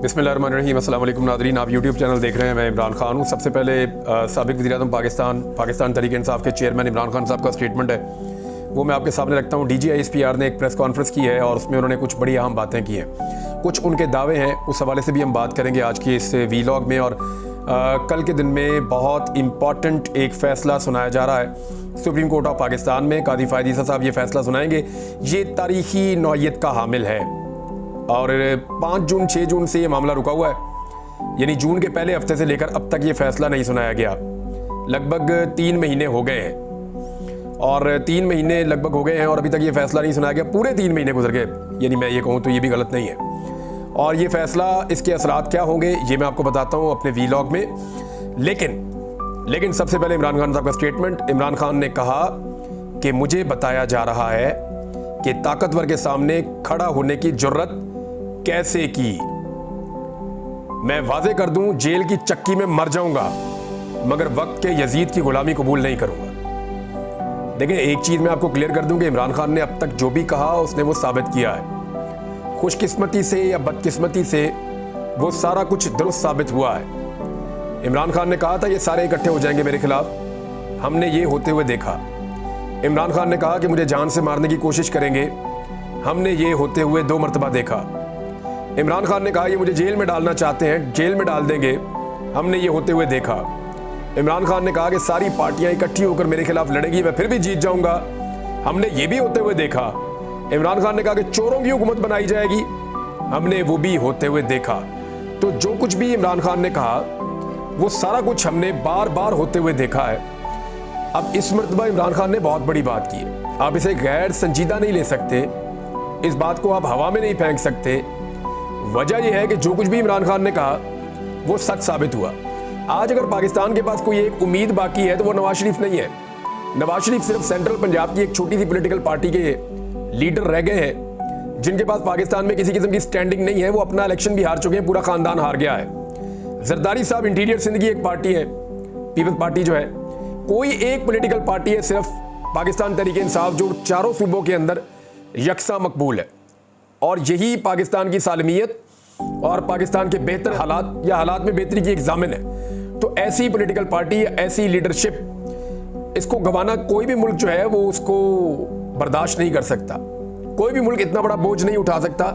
बिस्मिल्लाहिर्रहमानिर्रहीम। अस्सलाम वालेकुम नाज़रीन, आप यूट्यूब चैनल देख रहे हैं। मैं इमरान खान हूँ। सबसे पहले साबिक़ वज़ीर-ए-आज़म पाकिस्तान तहरीक इंसाफ के चेयरमैन इमरान खान साहब का स्टेटमेंट है, वो मैं आपके सामने रखता हूँ। DGISPR ने एक प्रेस कॉन्फ्रेंस की है और उसमें उन्होंने कुछ बड़ी अहम बातें की हैं। कुछ उनके दावे हैं, उस हवाले से भी हम बात करेंगे आज की इस वीलॉग में। और कल के दिन में बहुत इम्पॉर्टेंट एक फ़ैसला सुनाया जा रहा है सुप्रीम कोर्ट ऑफ पाकिस्तान में। कादी फ़ायद ईसा साहब ये फ़ैसला सुनाएंगे। ये तारीख़ी नौइयत का हामिल है और 5 जून 6 जून से ये मामला रुका हुआ है, यानी जून के पहले हफ्ते से लेकर अब तक ये फैसला नहीं सुनाया गया। लगभग 3 महीने हो गए हैं और 3 महीने लगभग हो गए हैं और अभी तक ये फैसला नहीं सुनाया गया। पूरे 3 महीने गुजर गए, यानी मैं ये कहूँ तो ये भी गलत नहीं है। और ये फैसला, इसके असरात क्या होंगे ये मैं आपको बताता हूँ अपने वीलॉग में। लेकिन सबसे पहले इमरान खान साहब का स्टेटमेंट। इमरान खान ने कहा कि मुझे बताया जा रहा है कि ताकतवर के सामने खड़ा होने की जुर्रत कैसे की। मैं वाजे कर दूं, जेल की चक्की में मर जाऊंगा मगर वक्त के यजीद की गुलामी कबूल नहीं करूंगा। देखिए, एक चीज मैं आपको क्लियर कर दूं कि इमरान खान ने अब तक जो भी कहा उसने वो साबित किया है। खुशकिस्मती से या बदकिस्मती से वो सारा कुछ दुरुस्त साबित हुआ है। इमरान खान ने कहा था ये सारे इकट्ठे हो जाएंगे मेरे खिलाफ, हमने ये होते हुए देखा। इमरान खान ने कहा कि मुझे जान से मारने की कोशिश करेंगे, हमने ये होते हुए 2 मरतबा देखा। इमरान खान ने कहा ये मुझे जेल में डालना चाहते हैं, जेल में डाल देंगे, हमने ये होते हुए देखा। इमरान खान ने कहा कि सारी पार्टियां इकट्ठी होकर मेरे खिलाफ लड़ेगी, मैं फिर भी जीत जाऊंगा, हमने ये भी होते हुए देखा। इमरान खान ने कहा कि चोरों की हुकूमत बनाई जाएगी, हमने वो भी होते हुए देखा। तो जो कुछ भी इमरान खान ने कहा वो सारा कुछ हमने बार बार होते हुए देखा है। अब इस मरतबा इमरान खान ने बहुत बड़ी बात की है। आप इसे गैर संजीदा नहीं ले सकते, इस बात को आप हवा में नहीं फेंक सकते। वजह यह है कि जो कुछ भी इमरान खान ने कहा वो सच साबित हुआ। आज अगर पाकिस्तान के पास कोई एक उम्मीद बाकी है तो वो नवाज शरीफ नहीं है। नवाज शरीफ सिर्फ सेंट्रल पंजाब की एक छोटी सी पॉलिटिकल पार्टी के लीडर रह गए हैं जिनके पास पाकिस्तान में किसी किस्म की स्टैंडिंग नहीं है। वो अपना इलेक्शन भी हार चुके हैं, पूरा खानदान हार गया है। जरदारी साहब इंटीरियर सिंध की एक पार्टी है, पीपल्स पार्टी जो है। कोई एक पॉलिटिकल पार्टी है सिर्फ पाकिस्तान तहरीक इंसाफ जो चारों सूबों के अंदर यकसा मकबूल है। और यही पाकिस्तान की सालमियत और पाकिस्तान के बेहतर हालात या हालात में बेहतरी की एक जामिन है। तो ऐसी पॉलिटिकल पार्टी, ऐसी लीडरशिप, इसको गंवाना कोई भी मुल्क जो है वो उसको बर्दाश्त नहीं कर सकता। कोई भी मुल्क इतना बड़ा बोझ नहीं उठा सकता।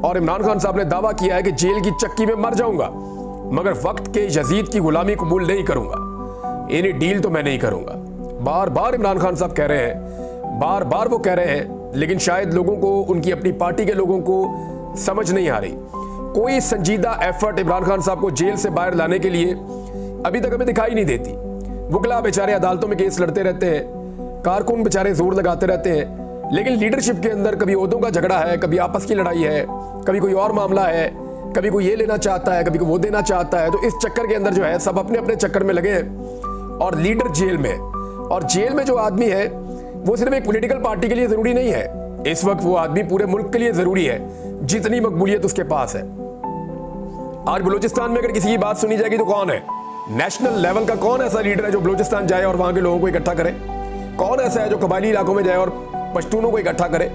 और इमरान खान साहब ने दावा किया है कि जेल की चक्की में मर जाऊंगा मगर वक्त के यजीद की गुलामी कबूल नहीं करूंगा, यानी डील तो मैं नहीं करूंगा। बार बार इमरान खान साहब कह रहे हैं, बार बार वो कह रहे हैं, लेकिन शायद लोगों को, उनकी अपनी पार्टी के लोगों को समझ नहीं आ रही। कोई संजीदा एफर्ट इमरान खान साहब को जेल से बाहर लाने के लिए अभी तक हमें दिखाई नहीं देती। वकील बेचारे अदालतों में केस लड़ते रहते हैं, कारकुन बेचारे जोर लगाते रहते हैं, लेकिन लीडरशिप के अंदर कभी ओहदों का झगड़ा है, कभी आपस की लड़ाई है, कभी कोई और मामला है, कभी कोई ये लेना चाहता है, कभी कोई वो देना चाहता है। तो इस चक्कर के अंदर जो है सब अपने अपने चक्कर में लगे हैं और लीडर जेल में। और जेल में जो आदमी है वो सिर्फ एक पॉलिटिकल पार्टी के लिए जरूरी नहीं है, इस वक्त वो आदमी पूरे मुल्क के लिए जरूरी है, जितनी मकबूलियत उसके पास है। आज बलूचिस्तान में अगर किसी की बात सुनी जाएगी तो कौन है? नेशनल लेवल का कौन ऐसा लीडर है जो बलूचिस्तान जाए और वहां के लोगों को इकट्ठा करे? कौन ऐसा है जो कबायली इलाकों में जाए और पश्तूनों को इकट्ठा करे?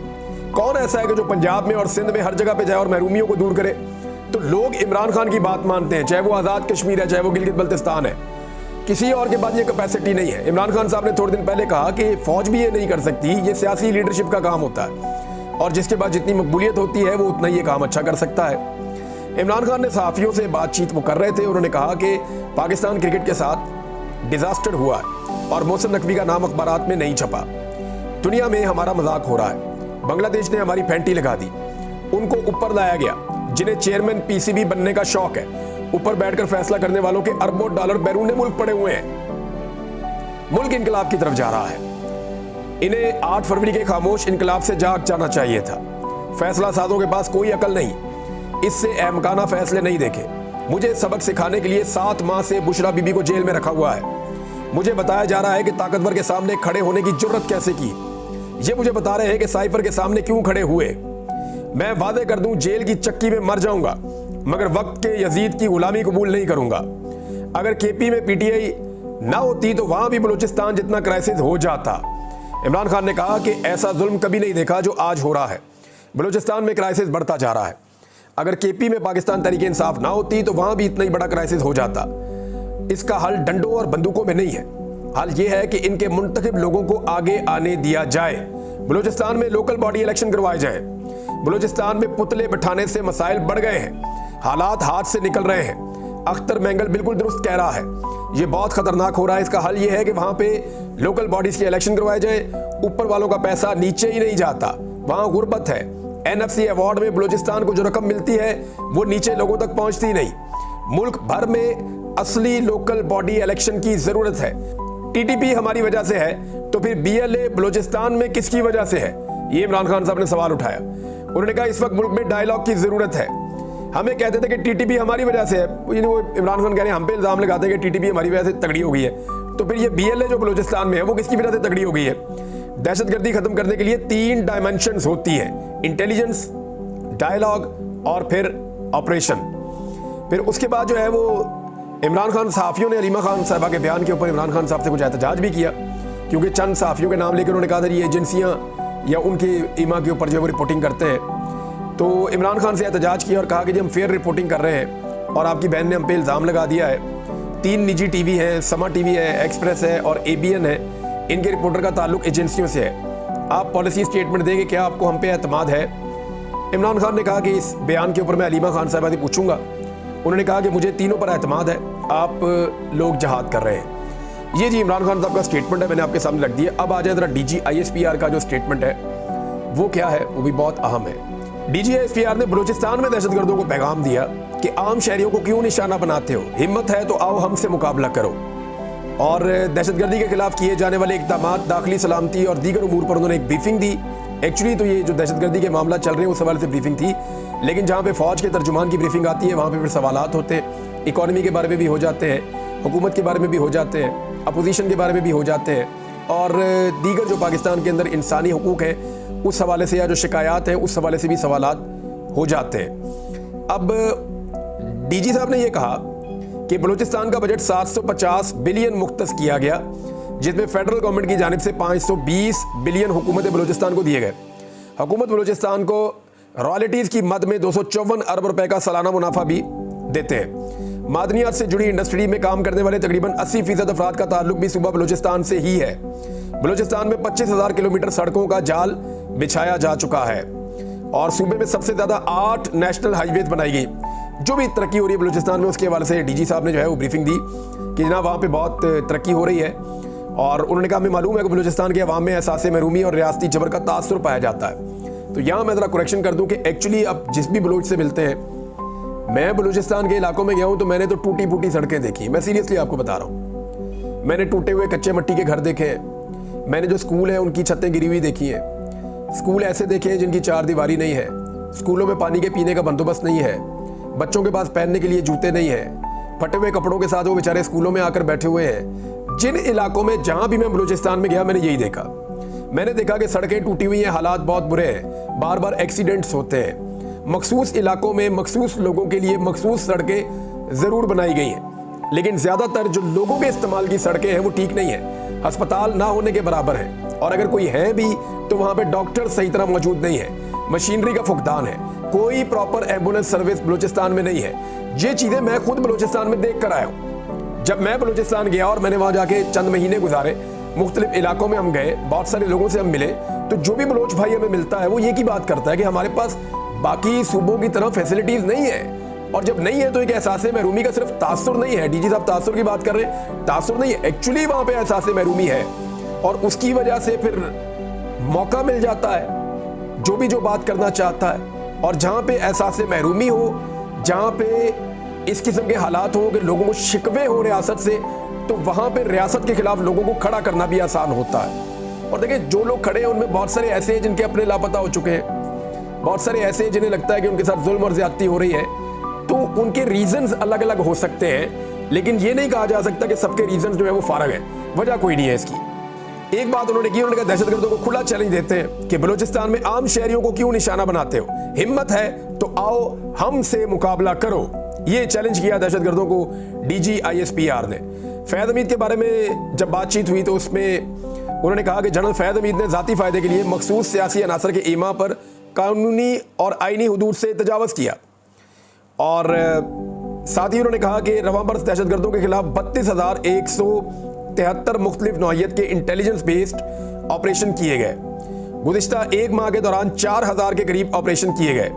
कौन ऐसा है कि जो पंजाब में और सिंध में हर जगह पे जाए और महरूमियों को दूर करे? तो लोग इमरान खान की बात मानते हैं, चाहे वो आज़ाद कश्मीर है, चाहे वो गिलगित बल्तिस्तान है। किसी और के पास ये कैपेसिटी नहीं है। इमरान खान साहब ने थोड़े दिन पहले कहा कि फौज भी ये नहीं कर सकती, ये सियासी लीडरशिप का काम होता है और जिसके पास जितनी मकबूलियत होती है वो उतना ये काम अच्छा कर सकता है। इमरान खान ने सहाफ़ियों से बातचीत वो कर रहे थे, उन्होंने कहा कि पाकिस्तान क्रिकेट के साथ डिजास्टर हुआ है और मोहसिन नकवी का नाम अखबारात में नहीं छपा। दुनिया में हमारा मजाक हो रहा है, बांग्लादेश ने हमारी फैंटी लगा दी, उनको ऊपर लाया गया। जिन्हें चेयरमैन PCB बनने का शौक है, ऊपर बैठकर फैसला करने वालों के अरबों डॉलर बैरून मुल्क पड़े हुए हैं। मुल्क इनकलाब की तरफ जा रहा है। इन्हें 8 फरवरी के खामोश इनकलाब से जाग जाना चाहिए था। फैसला साजों के पास कोई अकल नहीं, इससे अहमकाना फैसले नहीं देखे। मुझे सबक सिखाने के लिए 7 माह से बुशरा बीबी को जेल में रखा हुआ है। मुझे बताया जा रहा है कि ताकतवर के सामने खड़े होने की जुर्रत कैसे की। ये मुझे बता रहे हैं कि साइफर के सामने क्यों खड़े हुए। मैं वादे कर दूं, जेल की चक्की में मर जाऊंगा मगर वक्त के यजीद की गुलामी कबूल नहीं करूंगा। अगर KP में PTI ना होती तो वहां भी बलूचिस्तान जितना क्राइसिस हो जाता। इमरान खान ने कहा कि ऐसा जुल्म कभी नहीं देखा जो आज हो रहा है। बलूचिस्तान में क्राइसिस बढ़ता जा रहा है। अगर केपी में पाकिस्तान तहरीक इंसाफ ना होती तो वहां भी इतना ही बड़ा क्राइसिस हो जाता। इसका हल डंडों और बंदूकों में नहीं है, हल ये है कि इनके मुंतखब लोगों को आगे आने दिया जाए। बलूचिस्तान में लोकल बॉडी इलेक्शन करवाए जाएं। बलूचिस्तान में पुतले बिठाने से मसाइल बढ़ गए हैं, हालात हाथ से निकल रहे हैं। अख्तर मैंगल बिल्कुल दुरुस्त कह रहा है, ये बहुत खतरनाक हो रहा है। इसका हल ये है कि वहां पे लोकल बॉडीज के इलेक्शन करवाए जाए। ऊपर वालों का पैसा नीचे ही नहीं जाता, वहां गुर्बत है। NFC अवार्ड में बलूचिस्तान को जो रकम मिलती है वो नीचे लोगों तक पहुंचती नहीं। मुल्क भर में असली लोकल बॉडी इलेक्शन की जरूरत है। TTP हमारी वजह से है तो फिर BLA बलूचिस्तान में किसकी वजह से है? ये इमरान खान साहब ने सवाल उठाया। उन्होंने कहा इस वक्त मुल्क में डायलॉग की जरूरत है। हमें कहते थे कि TTP हमारी वजह से है, वो इमरान खान कह रहे हैं हम पे इल्जाम लगाते हैं कि TTP हमारी वजह से तगड़ी हो गई है, तो फिर ये BLA जो बलूचिस्तान में है वो किसकी वजह से तगड़ी हो गई है? दहशतगर्दी खत्म करने के लिए 3 डायमेंशंस होती हैं, इंटेलिजेंस, डायलॉग और फिर ऑपरेशन। फिर उसके बाद जो है वो इमरान खान सहाफ़ियों ने अलीमा खान साहबा के बयान के ऊपर इमरान खान साहब से कुछ एहतजाज भी किया, क्योंकि चंद सहाफ़ियों के नाम लेकर उन्होंने कहा था ये एजेंसियाँ या उनके ईमा के ऊपर जो है वो रिपोर्टिंग करते हैं। तो इमरान खान से एहतजाज किया और कहा कि जी हम फेयर रिपोर्टिंग कर रहे हैं और आपकी बहन ने हम पे इल्ज़ाम लगा दिया है। 3 निजी TV हैं, समा TV है, एक्सप्रेस है और ABN है, इनके रिपोर्टर का ताल्लुक एजेंसियों से है। आप पॉलिसी स्टेटमेंट देंगे, क्या आपको हम पे एतमाद है? इमरान खान ने कहा कि इस बयान के ऊपर मैं अलीमा खान साहबा से पूछूंगा। उन्होंने कहा कि मुझे तीनों पर एतमाद है, आप लोग जहाद कर रहे हैं। ये जी इमरान खान साहब का स्टेटमेंट है, मैंने आपके सामने रख दिया। अब आ जाए जरा DG ISPR का जो स्टेटमेंट है वो क्या है, वो भी बहुत अहम है। DG ISPR ने बलूचिस्तान में दहशतगर्दों को पैगाम दिया कि आम शहरियों को क्यों निशाना बनाते हो, हिम्मत है तो आओ हमसे मुकाबला करो। और दहशतगर्दी के खिलाफ किए जाने वाले इक़दाम, दाखिली सलामती और दीगर उमूर पर उन्होंने एक ब्रीफिंग दी। एक्चुअली तो ये जो दहशतगर्दी के मामला चल रहे हैं उस हवाले से ब्रीफिंग थी, लेकिन जहाँ पे फौज के तर्जुमान की ब्रीफिंग आती है वहाँ पे फिर सवालात होते हैं, इकॉनमी के बारे में भी हो जाते हैं, हुकूमत के बारे में भी हो जाते हैं, अपोजिशन के बारे में भी हो जाते हैं, और दीगर जो पाकिस्तान के अंदर इंसानी हुकूक हैं उस हवाले से या जो शिकायत हैं उस हवाले से भी सवालात हो जाते हैं। अब DG साहब ने यह कहा कि बलूचिस्तान का बजट 750 बिलियन मुख्तस किया गया, जिसमें फेडरल गवर्नमेंट की जानिब से 520 बिलियन हुकूमत बलूचिस्तान को दिए गए। हुकूमत बलूचिस्तान को रॉयल्टीज़ की मद में 254 अरब रुपए का सालाना मुनाफा भी देते हैं। मादनियात से जुड़ी इंडस्ट्री में काम करने वाले तकरीबन 80% अफराद का ताल्लुक भी सूबा बलूचिस्तान से ही है। बलूचिस्तान में 25,000 किलोमीटर सड़कों का जाल बिछाया जा चुका है और सूबे में सबसे ज़्यादा 8 नेशनल हाईवेज बनाई गई। जो भी तरक्की हो रही है बलूचिस्तान में उसके हवाले से DG साहब ने जो है वो ब्रीफिंग दी कि जनाब वहाँ पे बहुत तरक्की हो रही है। और उन्होंने कहा हमें मालूम है कि बलूचिस्तान के अवाम में एहसास महरूमी और रियासती जबर का तासुर पाया जाता है। तो यहाँ मैं ज़रा करेक्शन कर दूँ कि एक्चुअली अब जिस भी बलूच से मिलते हैं, मैं बलूचिस्तान के इलाकों में गया हूँ तो मैंने तो टूटी फूटी सड़कें देखी। मैं सीरियसली आपको बता रहा हूँ, मैंने टूटे हुए कच्चे मिट्टी के घर देखे हैं, मैंने जो स्कूल है उनकी छतें गिरी हुई देखी हैं, स्कूल ऐसे देखे हैं जिनकी 4 दीवारी नहीं है, स्कूलों में पानी के पीने का बंदोबस्त नहीं है, बच्चों के पास पहनने के लिए जूते नहीं है, फटे हुए कपड़ों के साथ वो बेचारे स्कूलों में आकर बैठे हुए हैं। जिन इलाकों में जहां भी मैं बलूचिस्तान में गया मैंने यही देखा। मैंने देखा कि सड़कें टूटी हुई हैं, हालात बहुत बुरे हैं, बार बार एक्सीडेंट्स होते हैं। मखसूस इलाकों में मखसूस लोगों के लिए मखसूस सड़कें ज़रूर बनाई गई हैं, लेकिन ज़्यादातर जो लोगों के इस्तेमाल की सड़कें हैं वो ठीक नहीं है, अस्पताल ना होने के बराबर हैं, और अगर कोई है भी तो वहाँ पे डॉक्टर सही तरह मौजूद नहीं है, मशीनरी का फुकदान है, कोई प्रॉपर एम्बुलेंस सर्विस बलूचिस्तान में नहीं है। ये चीज़ें मैं खुद बलूचिस्तान में देख कर आया हूँ। जब मैं बलूचिस्तान गया और मैंने वहाँ जाके चंद महीने गुजारे, मुख्तलिफ इलाकों में हम गए, बहुत सारे लोगों से हम मिले, तो जो भी बलोच भाई हमें मिलता है वो ये की बात करता है कि हमारे पास बाकी सूबों की तरह फैसिलिटीज़ नहीं है, और जब नहीं है तो एक एहसास महरूमी का सिर्फ तासुर नहीं है। DG साहब तासुर की बात कर रहे हैं, तासुर नहीं है, एक्चुअली वहाँ पे एहसास महरूमी है, और उसकी वजह से फिर मौका मिल जाता है जो भी जो बात करना चाहता है। और जहाँ पे एहसास महरूमी हो, जहाँ पे इस किस्म के हालात हो कि लोगों को शिकवे हो रियासत से, तो वहाँ पे रियासत के खिलाफ लोगों को खड़ा करना भी आसान होता है। और देखिए जो लोग खड़े हैं उनमें बहुत सारे ऐसे हैं जिनके अपने लापता हो चुके हैं, बहुत सारे ऐसे हैं जिन्हें लगता है कि उनके साथ जुल्म और ज्यादती हो रही है, तो उनके रीजंस अलग अलग हो सकते हैं, लेकिन ये नहीं कहा जा सकता कि सबके रीजंस जो है वो फारग है, वजह कोई नहीं है इसकी। एक बात उन्होंने की, उन्होंने कहा दहशतगर्दों को खुला चैलेंज देते हैं कि बलूचिस्तान में आम शहरियों को क्यों निशाना बनाते हो, हिम्मत है तो आओ हमसे मुकाबला करो। ये चैलेंज किया दहशतगर्दों को DG ISPR ने। फैज़ हमीद के बारे में जब बातचीत हुई तो उसमें उन्होंने कहा कि जनरल फैज़ हमीद ने ज़ाती फ़ायदे के लिए मखसूस सियासी अनासर के ईमा पर कानूनी और आइनी हुदूद से तजावज़ किया। और साथ ही उन्होंने कहा कि रवांबर दहशतगर्दों के खिलाफ 32,173 मुख्तलिफ नौइयत के इंटेलिजेंस बेस्ड ऑपरेशन किए गए। गुज़िश्ता एक माह के दौरान 4,000 के करीब ऑपरेशन किए गए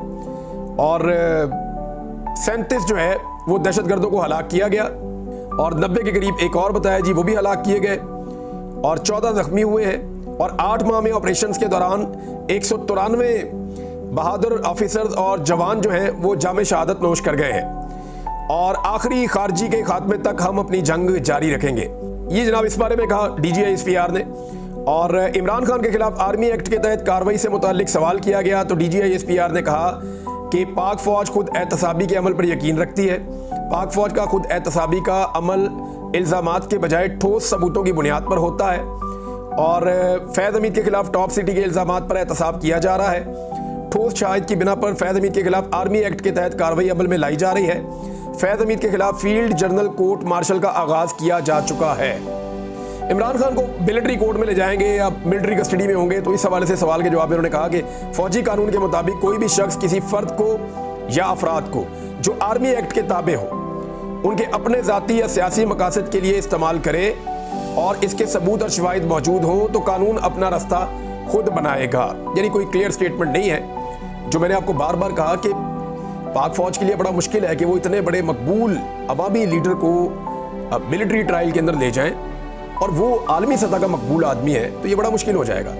और 37 जो है वो दहशतगर्दों को हलाक किया गया और 90 के करीब एक और बताया जी वो भी हलाक किए गए और 14 जख्मी हुए हैं। और 8 माह में ऑपरेशंस के दौरान 193 बहादुर ऑफिसर्स और जवान जो हैं वो जामे शहादत नोश कर गए हैं और आखिरी खारजी के खात्मे तक हम अपनी जंग जारी रखेंगे। ये जनाब इस बारे में कहा DGI-SPR ने। और इमरान खान के खिलाफ आर्मी एक्ट के तहत कार्रवाई से मुताल्लिक सवाल किया गया तो DGI-SPR ने कहा कि पाक फौज खुद एहतसाबी के अमल पर यकीन रखती है। पाक फौज का खुद एहतसाबी का अमल इल्ज़ामात के बजाय ठोस सबूतों की बुनियाद पर होता है और फैज़ हमीद के खिलाफ टॉप सिटी के इल्ज़ामात पर एहतसाब किया जा रहा है। ठोस शहायद की बिना पर फैज़ हमीद के खिलाफ आर्मी एक्ट के तहत कार्रवाई अमल में लाई जा रही है। फैज़ हमीद के खिलाफ फील्ड जनरल कोर्ट मार्शल का आगाज किया जा चुका है। इमरान खान को मिलिट्री कोर्ट में ले जाएंगे या मिलिट्री कस्टडी में होंगे, तो इस हवाले से सवाल के जवाब में उन्होंने कहा कि फौजी कानून के मुताबिक कोई भी शख्स किसी फर्द को या अफराद को जो आर्मी एक्ट के ताबे हो उनके अपने ज़ाती या सियासी मकासद के लिए इस्तेमाल करे और इसके सबूत और शवाहिद मौजूद हों तो कानून अपना रास्ता खुद बनाएगा। यानी कोई क्लियर स्टेटमेंट नहीं है। जो मैंने आपको बार बार कहा कि पाक फौज के लिए बड़ा मुश्किल है कि वो इतने बड़े मकबूल अवामी लीडर को मिलिट्री ट्रायल के अंदर ले जाएं और वो आलमी सतह का मकबूल आदमी है, तो ये बड़ा मुश्किल हो जाएगा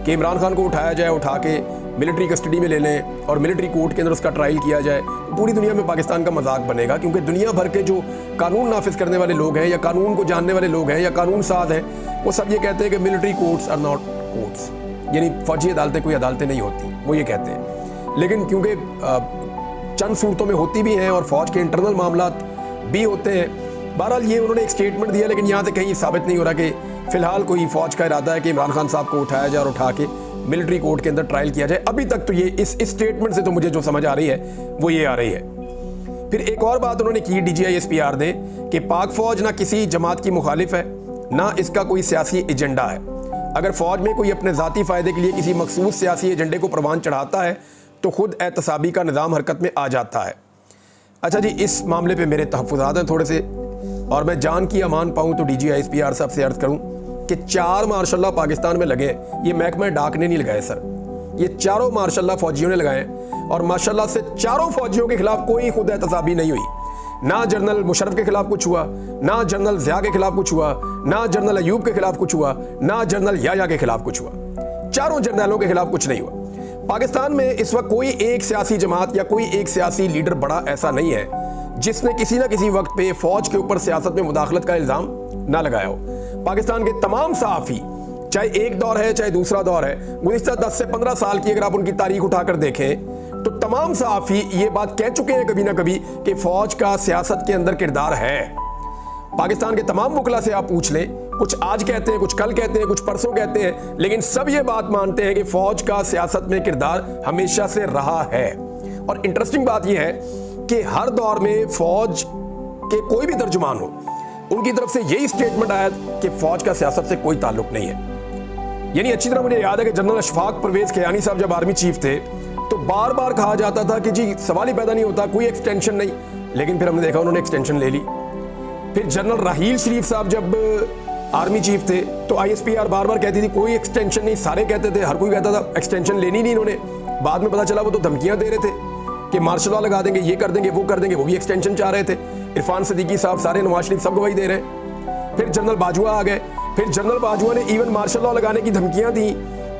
कि इमरान खान को उठाया जाए, उठा के मिलिट्री कस्टडी में ले लें और मिलिट्री कोर्ट के अंदर उसका ट्रायल किया जाए। पूरी दुनिया में पाकिस्तान का मजाक बनेगा क्योंकि दुनिया भर के जो कानून नाफिज करने वाले लोग हैं या कानून को जानने वाले लोग हैं या कानून साज हैं, वो सब ये कहते हैं कि military courts are not courts, यानी फौजी अदालतें कोई अदालतें नहीं होती, वो ये कहते हैं। लेकिन क्योंकि चंद सूरतों में होती भी हैं और फौज के इंटरनल मामला भी होते हैं। बहरहाल ये उन्होंने एक स्टेटमेंट दिया, लेकिन यहाँ से कहीं साबित नहीं हो रहा कि फिलहाल कोई फौज का इरादा है कि इमरान खान साहब को उठाया जाए और उठा के मिलिट्री कोर्ट के अंदर ट्रायल किया जाए। अभी तक तो ये इस स्टेटमेंट से तो मुझे जो समझ आ रही है वो ये आ रही है। फिर एक और बात उन्होंने की DGI-SPR ने कि पाक फौज ना किसी जमात की मुखालिफ है ना इसका कोई सियासी एजेंडा है। अगर फौज में कोई अपने ज़ाती फ़ायदे के लिए किसी मखसूस सियासी एजेंडे को परवान चढ़ाता है तो खुद एहतसाबी का निज़ाम हरकत में आ जाता है। अच्छा जी, इस मामले पे मेरे तहफ़्फ़ुज़ात हैं थोड़े से और मैं जान की अमान पाऊँ तो DGI-SPR साहब से अर्ज़ करूँ कि 4 मार्शल्लाह पाकिस्तान में लगे। ये महकमा डाक ने नहीं लगाए सर, ये चारों मार्शल्लाह फौजियों ने लगाए और माशाल्लाह से चारों फौजियों के खिलाफ कोई खुद एहतसाबी नहीं हुई। ना जनरल मुशर्रफ के खिलाफ कुछ हुआ, ना जनरल ज़िया के खिलाफ कुछ हुआ, ना जनरल अयूब के खिलाफ कुछ हुआ, ना जनरल याया के खिलाफ कुछ हुआ। चारों जर्नलों के खिलाफ कुछ नहीं हुआ। पाकिस्तान में इस वक्त कोई एक सियासी जमात या कोई एक सियासी लीडर बड़ा ऐसा नहीं है जिसने किसी न किसी वक्त पे फौज के ऊपर सियासत में मुदाखलत का इल्ज़ाम ना लगाया हो। पाकिस्तान के तमाम सहाफ़ी, चाहे एक दौर है चाहे दूसरा दौर है, गुज़िश्ता 10 से 15 साल की अगर आप उनकी तारीख उठाकर देखें तो तमाम सहाफ़ी ये बात कह चुके हैं कभी ना कभी कि फौज का सियासत के अंदर किरदार है। पाकिस्तान के तमाम वकला से आप पूछ लें, कुछ आज कहते हैं, कुछ कल कहते हैं, कुछ परसों कहते हैं, लेकिन सब ये बात मानते हैं कि फौज का सियासत में किरदार हमेशा से रहा है। और इंटरेस्टिंग बात यह है कि हर दौर में फौज के कोई भी तर्जुमान हो, उनकी तरफ से यही स्टेटमेंट आया कि फौज का सियासत से कोई ताल्लुक नहीं है। यानी अच्छी तरह मुझे याद है कि जनरल अशफाक परवेज कियानी साहब जब आर्मी चीफ थे तो बार बार कहा जाता था कि जी सवाल ही पैदा नहीं होता, कोई एक्सटेंशन नहीं, लेकिन फिर हमने देखा उन्होंने एक्सटेंशन ले ली। फिर जनरल राहील शरीफ साहब जब आर्मी चीफ थे तो ISPR बार बार कहती थी कोई एक्सटेंशन नहीं, सारे कहते थे, हर कोई कहता था एक्सटेंशन लेनी नहीं इन्होंने। बाद में पता चला वो तो धमकियां दे रहे थे कि मार्शल लॉ लगा देंगे, ये कर देंगे, वो कर देंगे, वो भी एक्सटेंशन चाह रहे थे। इरफान सिद्दीकी साहब, सारे नवाज शरीफ सब गवाही दे रहे हैं। फिर जनरल बाजवा आ गए, फिर जनरल बाजवा ने इवन मार्शल लॉ लगाने की धमकियां दी।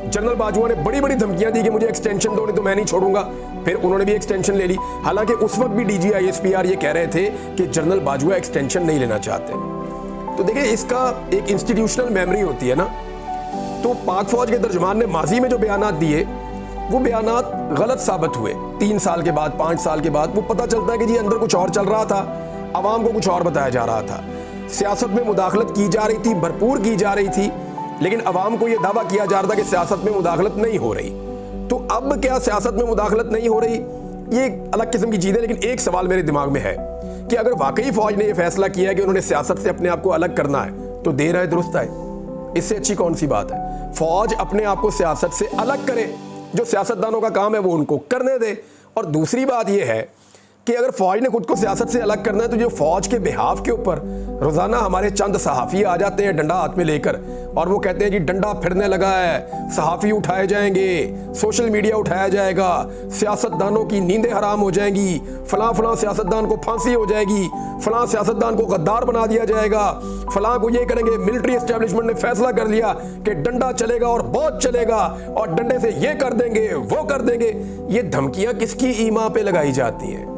जनरल बाजवा ने बड़ी बड़ी धमकियां दी कि मुझे एक्सटेंशन दो नहीं तो मैं नहीं छोड़ूंगा। फिर उन्होंने भी एक्सटेंशन ले ली। हालांकि उस वक्त भी DGI-SPR ये कह रहे थे कि जनरल बाजवा एक्सटेंशन नहीं लेना चाहते। तो देखिए, इसका एक इंस्टीट्यूशनल मेमोरी होती है ना। तो पाक फौज के तर्जुमान ने माजी में जो बयानात दिए वो बयानात गलत साबित हुए। 3 साल के बाद, 5 साल के बाद वो पता चलता है कि जी अंदर कुछ और चल रहा था, आवाम को कुछ और बताया जा रहा था। सियासत में मुदाखलत की जा रही थी, भरपूर की जा रही थी, लेकिन अवाम को यह दावा किया जा रहा था कि सियासत में मुदाखलत नहीं हो रही। तो अब क्या सियासत में मुदाखलत नहीं हो रही, ये अलग किस्म की चीज़ है। लेकिन एक सवाल मेरे दिमाग में है कि अगर वाकई फौज ने यह फैसला किया है कि उन्होंने सियासत से अपने आप को अलग करना है तो देर है दुरुस्त है, इससे अच्छी कौन सी बात है। फौज अपने आप को सियासत से अलग करे, जो सियासतदानों का काम है वो उनको करने दे। और दूसरी बात यह है कि अगर फौज ने खुद को सियासत से अलग करना है तो जो फौज के बिहाफ के ऊपर रोजाना हमारे चंद सहाफ़ी आ जाते हैं डंडा हाथ में लेकर और वो कहते हैं कि डंडा फिरने लगा है, सहाफ़ी उठाए जाएंगे, सोशल मीडिया उठाया जाएगा, सियासतदानों की नींदें हराम हो जाएंगी, फलां सियासतदान को फांसी हो जाएगी, फलां सियासतदान को गद्दार बना दिया जाएगा, फलां को ये करेंगे, मिलिट्री एस्टेब्लिशमेंट ने फैसला कर लिया कि डंडा चलेगा और बहुत चलेगा और डंडे से ये कर देंगे वो कर देंगे। ये धमकियां किसकी ईमा पे लगाई जाती हैं?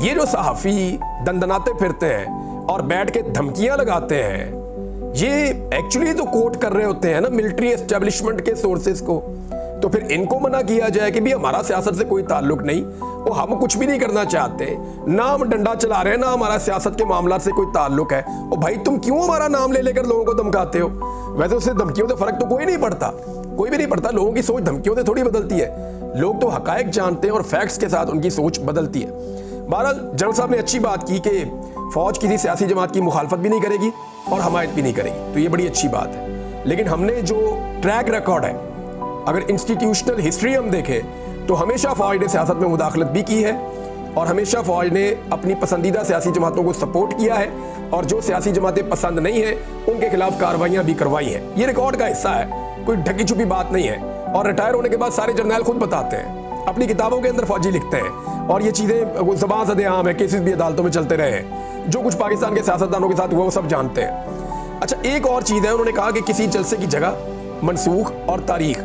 ये जो सहाफ़ी दंदनाते फिरते हैं और बैठ के धमकियां लगाते हैं, ये एक्चुअली तो कोट कर रहे होते हैं ना मिलिट्री एस्टेब्लिशमेंट के सोर्सेस को। तो फिर इनको मना किया जाए कि भी हमारा सियासत से कोई ताल्लुक नहीं, वो हम कुछ भी नहीं करना चाहते, ना हम डंडा चला रहे हैं, ना हमारा सियासत के मामला से कोई ताल्लुक है। ओ भाई, तुम क्यों हमारा नाम ले लेकर लोगों को धमकाते हो? वैसे उससे धमकियों से फर्क तो कोई नहीं पड़ता, कोई भी नहीं पड़ता। लोगों की सोच धमकियों से थोड़ी बदलती है, लोग तो हकायक जानते हैं और फैक्ट्स के साथ उनकी सोच बदलती है। बहरहाल जनरल साहब ने अच्छी बात की कि फौज किसी सियासी जमात की मुखालफत भी नहीं करेगी और हमायत भी नहीं करेगी, तो ये बड़ी अच्छी बात है। लेकिन हमने जो ट्रैक रिकॉर्ड है, अगर इंस्टीट्यूशनल हिस्ट्री हम देखें तो हमेशा फौज ने सियासत में मुदाखलत भी की है और हमेशा फौज ने अपनी पसंदीदा सियासी जमातों को सपोर्ट किया है और जो सियासी जमातें पसंद नहीं है उनके खिलाफ कार्रवाइयां भी करवाई हैं। ये रिकॉर्ड का हिस्सा है, कोई ढकी छुपी बात नहीं है। और रिटायर होने के बाद सारे जर्नैल खुद बताते हैं, अपनी किताबों के अंदर फौजी लिखते हैं और ये चीज़ें ज़बान सदे आम है, केसेस भी अदालतों में चलते रहे हैं। जो कुछ पाकिस्तान के सियासतदानों के साथ हुआ वो सब जानते हैं। अच्छा, एक और चीज़ है, उन्होंने कहा कि किसी जलसे की जगह, मनसूख और तारीख,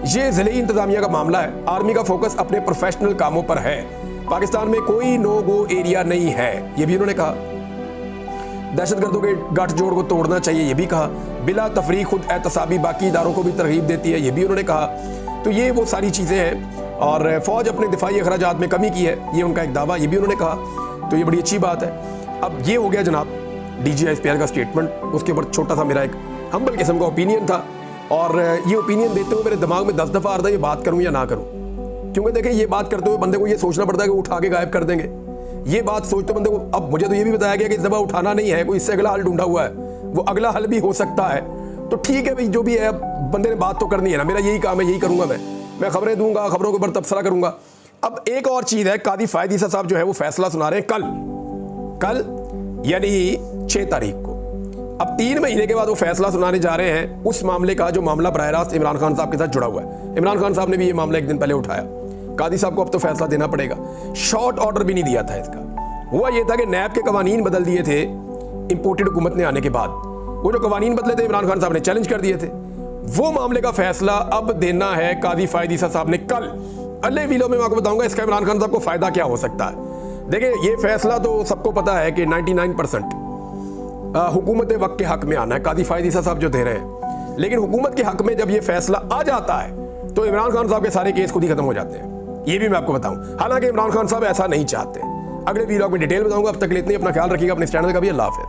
ये ज़िले इंतजामिया का मामला है। आर्मी का फोकस अपने प्रोफेशनल कामों पर है, पाकिस्तान में कोई नो गो एरिया नहीं है, ये भी उन्होंने कहा। दहशतगर्दों के गठजोड़ को तोड़ना चाहिए, ये भी कहा। बिला तफरीक खुद एहतसाबी बाकी इदारों को भी तरगीब देती है, ये भी उन्होंने कहा। तो ये वो सारी चीज़ें हैं और फौज अपने दिफाई अखराजात में कमी की है, ये उनका एक दावा, ये भी उन्होंने कहा। तो ये बड़ी अच्छी बात है। अब ये हो गया जनाब DGISPR का स्टेटमेंट, उसके ऊपर छोटा सा मेरा एक हम्बल किस्म का ओपिनियन था और ये ओपिनियन देते हुए मेरे दिमाग में 10 दफ़ा आ रहा था ये बात करूँ या ना करूँ, क्योंकि देखिए ये बात करते हुए बंदे को ये सोचना पड़ता है कि उठा के गायब कर देंगे। ये बात सोचते बंदे को, अब मुझे तो ये भी बताया गया कि इस दफ़ा उठाना नहीं है, कोई इससे अगला हल ढूंढा हुआ है, वो अगला हल भी हो सकता है। तो ठीक है भाई, जो भी है, बंदे ने बात तो करनी है ना, मेरा यही काम है, यही करूँगा मैं खबरें दूंगा, खबरों के ऊपर तबसरा करूंगा। अब एक और चीज़ है, कादी फ़ायद ईसा साहब जो है वो फैसला सुना रहे हैं कल यानी 6 तारीख को। अब 3 महीने के बाद वो फैसला सुनाने जा रहे हैं उस मामले का जो मामला बराह रास्त इमरान खान साहब के साथ जुड़ा हुआ है। इमरान खान साहब ने भी ये मामला एक दिन पहले उठाया। कादी साहब को अब तो फैसला देना पड़ेगा। शॉर्ट ऑर्डर भी नहीं दिया था इसका। हुआ ये था कि नैब के कवानीन बदल दिए थे इंपोर्टेड हुकूमत ने आने के बाद। वो जो कवानीन बदले थे इमरान खान साहब ने चैलेंज कर दिए थे। वो मामले का फैसला अब देना है कादी फ़ायद ईसा साहब ने कल। अगले वीडियो में मैं आपको बताऊंगा इसका इमरान खान साहब को फ़ायदा क्या हो सकता है। देखिए, ये फैसला तो सबको पता है कि 99% हुकूमत वक्त के हक में आना है, कादी फ़ायद ईसा साहब जो दे रहे हैं। लेकिन हुकूमत के हक में जब ये फैसला आ जाता है तो इमरान खान साहब के सारे केस खुद ही खत्म हो जाते हैं, ये भी मैं आपको बताऊं। हालांकि इमरान खान साहब ऐसा नहीं चाहते। अगले वीडियो में डिटेल बताऊंगा। अब तक के लिए इतनी, अपना ख्याल रखिएगा, अपने चैनल का भी। अल्लाह हाफ़िज़।